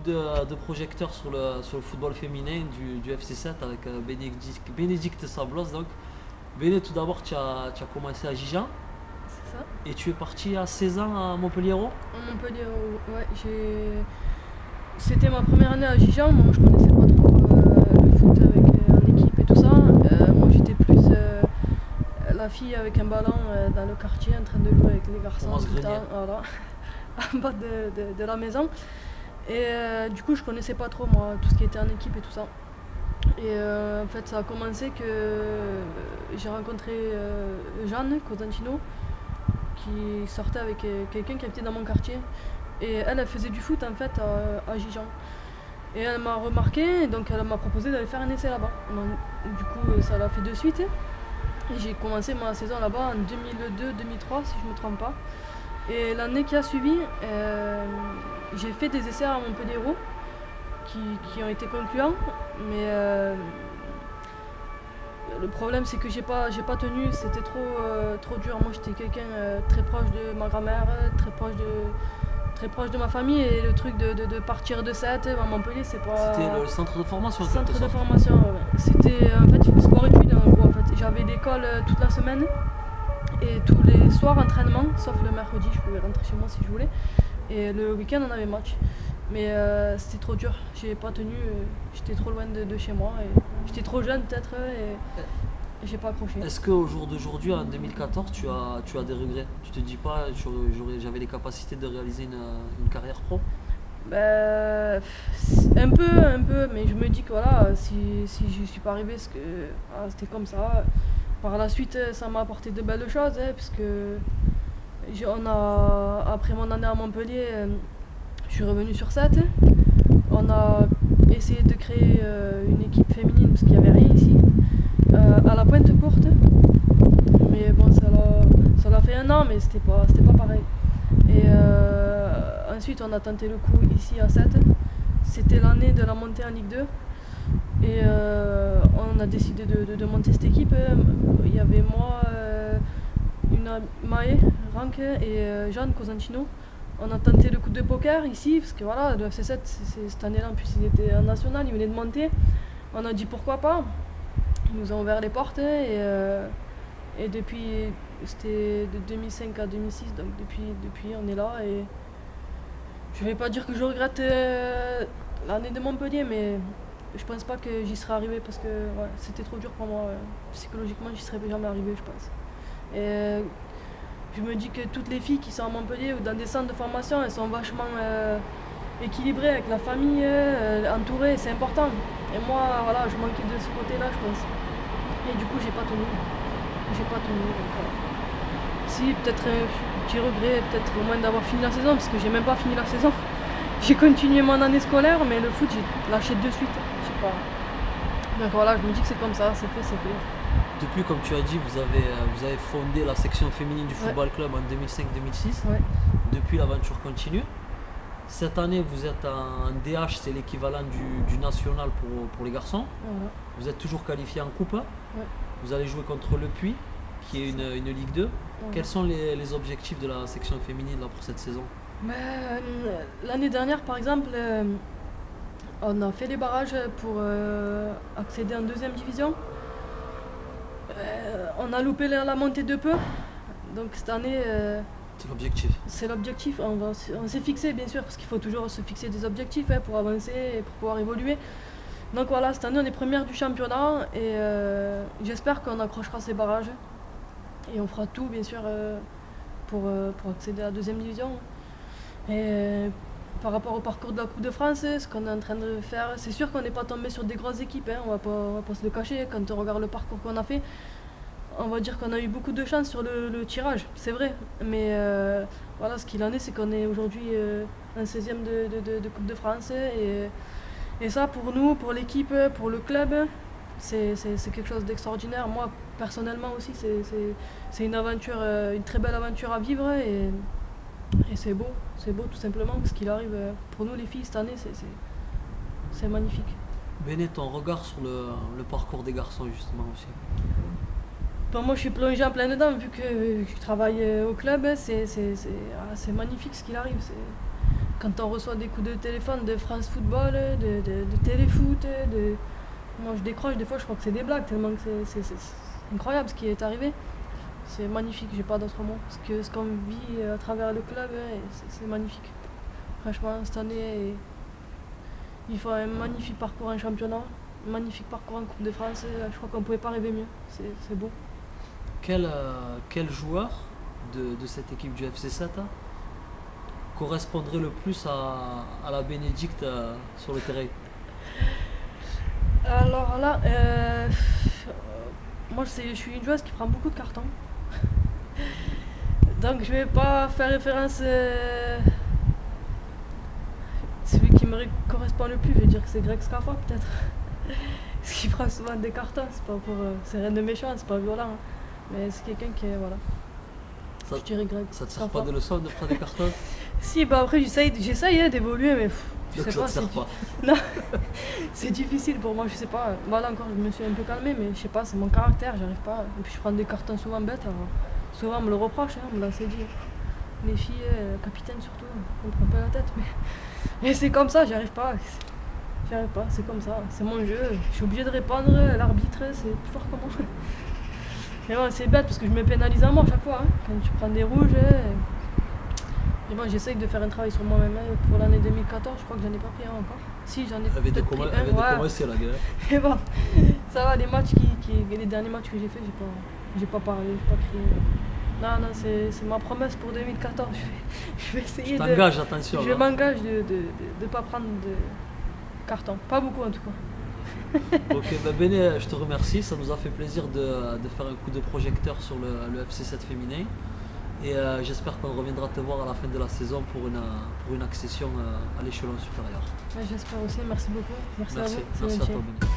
de projecteurs sur le football féminin du FC7 avec Bénédicte Sablos. Donc, Béné, tout d'abord, tu as commencé à Gijan C'est ça. et tu es parti à 16 ans à Montpellier. À Montpellier, ouais, c'était ma première année à Gijan. Moi, je connaissais pas trop le foot avec en équipe et tout ça. Moi, j'étais plus la fille avec un ballon dans le quartier en train de jouer avec les garçons Thomas tout le temps, Grenier. voilà, en bas de la maison. Et du coup, je connaissais pas trop moi tout ce qui était en équipe et tout ça. Et en fait, ça a commencé que j'ai rencontré Jeanne Cosentino qui sortait avec quelqu'un qui habitait dans mon quartier. Et elle faisait du foot en fait à Gijan. Et elle m'a remarqué, donc elle m'a proposé d'aller faire un essai là-bas. Donc, du coup, ça l'a fait de suite. Et j'ai commencé ma saison là-bas en 2002-2003, si je ne me trompe pas. Et l'année qui a suivi, j'ai fait des essais à Montpellier qui ont été concluants. Mais le problème, c'est que j'ai pas tenu, c'était trop dur. Moi, j'étais quelqu'un très proche de ma grand-mère, très proche de ma famille. Et le truc de partir de 7 à Montpellier, c'est pas. C'était le centre de formation. Centre de sorte. formation, ouais. C'était en fait sport-études en gros. En fait. J'avais l'école toute la semaine et tous les soirs entraînement, sauf le mercredi, je pouvais rentrer chez moi si je voulais. Et le week-end, on avait match. Mais c'était trop dur, j'ai pas tenu, j'étais trop loin de chez moi. Et j'étais trop jeune peut-être et j'ai pas accroché. Est-ce qu'au jour d'aujourd'hui, en 2014, tu as des regrets? Tu te dis pas, j'avais les capacités de réaliser une carrière pro? Ben, un peu, mais je me dis que voilà, si je suis pas arrivé, parce que c'était comme ça. Par la suite, ça m'a apporté de belles choses, parce que après mon année à Montpellier, je suis revenu sur 7. On a essayé de créer une équipe féminine, parce qu'il n'y avait rien ici, à la Pointe Courte. Mais bon, ça l'a fait un an, mais c'était pas pareil. Et ensuite, on a tenté le coup ici à 7. C'était l'année de la montée en Ligue 2. Et on a décidé de monter cette équipe. Il y avait moi, Maë Rank et Jeanne Cosentino. On a tenté le coup de poker ici, parce que voilà, le FC7, cette année-là, en plus, il était en national, il venait de monter. On a dit pourquoi pas. Ils nous ont ouvert les portes et depuis, c'était de 2005 à 2006, donc depuis on est là. Et je vais pas dire que je regrette l'année de Montpellier, mais je pense pas que j'y serais arrivé parce que ouais, c'était trop dur pour moi. Psychologiquement, j'y serais jamais arrivé, je pense. Et je me dis que toutes les filles qui sont à Montpellier ou dans des centres de formation, elles sont vachement équilibrées avec la famille, entourées, c'est important. Et moi, voilà, je manquais de ce côté-là, je pense. Et du coup, j'ai pas tenu. Donc, si, peut-être un petit regret, peut-être au moins d'avoir fini la saison, parce que j'ai même pas fini la saison. J'ai continué mon année scolaire, mais le foot, j'ai lâché de suite. Je sais pas. Donc voilà, je me dis que c'est comme ça, c'est fait. Depuis, comme tu as dit, vous avez fondé la section féminine du football club en 2005-2006. Ouais. Depuis, l'aventure continue. Cette année, vous êtes en DH, c'est l'équivalent du national pour les garçons. Voilà. Vous êtes toujours qualifié en coupe. Ouais. Vous allez jouer contre Le Puy, qui est une Ligue 2. Ouais. Quels sont les objectifs de la section féminine là, pour cette saison? L'année dernière, par exemple, on a fait les barrages pour accéder en deuxième division. On a loupé la montée de peu. Donc cette année, C'est l'objectif. c'est l'objectif. On s'est fixé, bien sûr, parce qu'il faut toujours se fixer des objectifs pour avancer et pour pouvoir évoluer. Donc voilà, cette année, on est première du championnat et j'espère qu'on accrochera ces barrages. Et on fera tout, bien sûr, pour accéder à la deuxième division. Et par rapport au parcours de la Coupe de France, ce qu'on est en train de faire, c'est sûr qu'on n'est pas tombé sur des grosses équipes, on va pas se le cacher. Quand on regarde le parcours qu'on a fait, on va dire qu'on a eu beaucoup de chance sur le tirage, c'est vrai. Mais voilà, ce qu'il en est, c'est qu'on est aujourd'hui en 16e de Coupe de France. Et ça, pour nous, pour l'équipe, pour le club, c'est quelque chose d'extraordinaire. Moi, personnellement aussi, c'est une aventure, une très belle aventure à vivre. Et c'est beau tout simplement, ce qu'il arrive pour nous les filles cette année, c'est magnifique. Béné, ton regard sur le parcours des garçons justement aussi. Bon, moi je suis plongée en plein dedans vu que je travaille au club, c'est magnifique ce qu'il arrive. quand on reçoit des coups de téléphone de France Football, de Téléfoot, moi je décroche, des fois je crois que c'est des blagues, tellement que c'est incroyable ce qui est arrivé. C'est magnifique, j'ai pas d'autres mots. Ce qu'on vit à travers le club, c'est magnifique. Franchement, cette année, il faut un magnifique parcours en championnat, un magnifique parcours en Coupe de France. Je crois qu'on pouvait pas rêver mieux. C'est beau. Quel joueur de cette équipe du FC Sata correspondrait le plus à la Bénédicte sur le terrain? Alors là, moi je suis une joueuse qui prend beaucoup de cartons. Donc je vais pas faire référence celui qui me correspond le plus, je vais dire que c'est Greg Scaffa peut-être. Parce qu'il prend souvent des cartons, c'est pas pour. C'est rien de méchant, c'est pas violent. Hein. Mais c'est quelqu'un qui est. Voilà. Ça, je dirais Greg. Ça te sert pas de leçon de prendre des cartons? Si, bah après j'essaye d'évoluer, mais je Donc sais pas. ça te sert pas. Non, c'est difficile pour moi, je sais pas. Voilà, encore je me suis un peu calmée, mais je sais pas, c'est mon caractère, j'arrive pas. Et puis je prends des cartons souvent bêtes, alors, souvent on me le reproche, hein, on me l'a assez dit. Les filles, capitaines surtout, on me prend pas la tête, mais c'est comme ça, j'y arrive pas, c'est comme ça, c'est mon jeu, je suis obligée de répondre, l'arbitre c'est plus fort que moi. Mais bon, c'est bête parce que je me pénalise à mort chaque fois, hein, quand tu prends des rouges. Mais bon, j'essaye de faire un travail sur moi-même. Pour l'année 2014, je crois que j'en ai pas pris un encore. Si, j'en ai peut-être pris un. Commencé la guerre. Et bon, ça va, les derniers matchs que j'ai fait, j'ai pas parlé, j'ai pas crié. Non, c'est ma promesse pour 2014. Je vais essayer attention. Je m'engage de pas prendre de carton. Pas beaucoup en tout cas. Ok, Béné, je te remercie. Ça nous a fait plaisir de faire un coup de projecteur sur le FC7 féminin. Et j'espère qu'on reviendra te voir à la fin de la saison pour une accession à l'échelon supérieur. Ouais, j'espère aussi. Merci beaucoup. Merci à vous. Merci à toi, Béné.